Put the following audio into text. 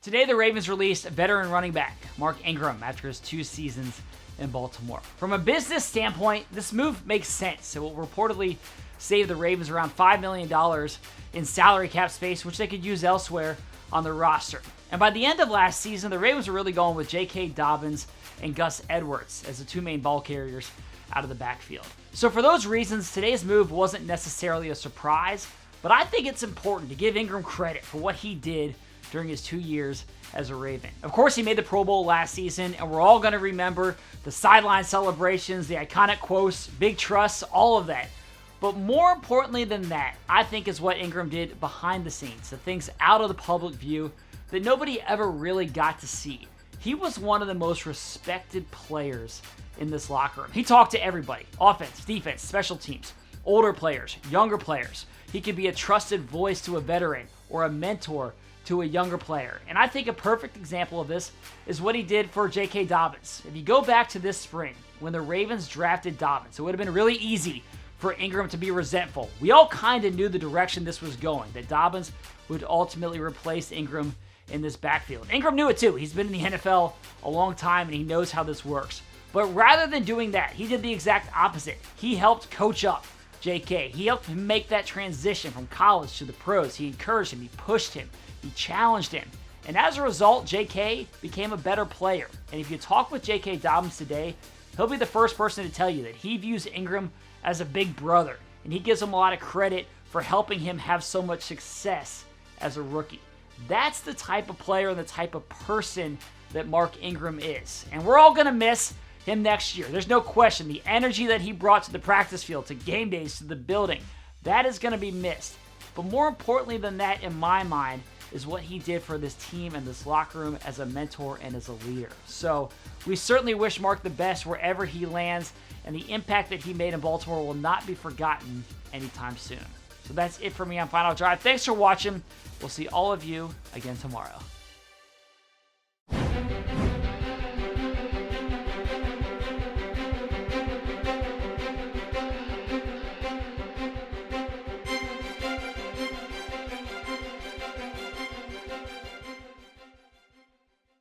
Today, the Ravens released veteran running back Mark Ingram after his 2 seasons in Baltimore. From a business standpoint, this move makes sense. It will reportedly save the Ravens around $5 million in salary cap space, which they could use elsewhere on their roster. And by the end of last season, the Ravens were really going with J.K. Dobbins and Gus Edwards as the 2 main ball carriers out of the backfield. So for those reasons, today's move wasn't necessarily a surprise, but I think it's important to give Ingram credit for what he did during his 2 years as a Raven. Of course, he made the Pro Bowl last season, and we're all going to remember the sideline celebrations, the iconic quotes, big trusts, all of that. But more importantly than that, I think is what Ingram did behind the scenes, the things out of the public view that nobody ever really got to see. He was one of the most respected players in this locker room. He talked to everybody, offense, defense, special teams, older players, younger players. He could be a trusted voice to a veteran or a mentor to a younger player. And I think a perfect example of this is what he did for J.K. Dobbins. If you go back to this spring, when the Ravens drafted Dobbins, it would have been really easy for Ingram to be resentful. We all kind of knew the direction this was going, that Dobbins would ultimately replace Ingram in this backfield. Ingram knew it too. He's been in the NFL a long time and he knows how this works. But rather than doing that, he did the exact opposite. He helped coach up J.K. He helped him make that transition from college to the pros. He encouraged him. He pushed him. He challenged him. And as a result, J.K. became a better player. And if you talk with J.K. Dobbins today, he'll be the first person to tell you that he views Ingram as a big brother. And he gives him a lot of credit for helping him have so much success as a rookie. That's the type of player and the type of person that Mark Ingram is. And we're all going to miss him next year. There's no question. The energy that he brought to the practice field, to game days, to the building, that is going to be missed. But more importantly than that, in my mind, is what he did for this team and this locker room as a mentor and as a leader. So we certainly wish Mark the best wherever he lands, and the impact that he made in Baltimore will not be forgotten anytime soon. So that's it for me on Final Drive. Thanks for watching. We'll see all of you again tomorrow.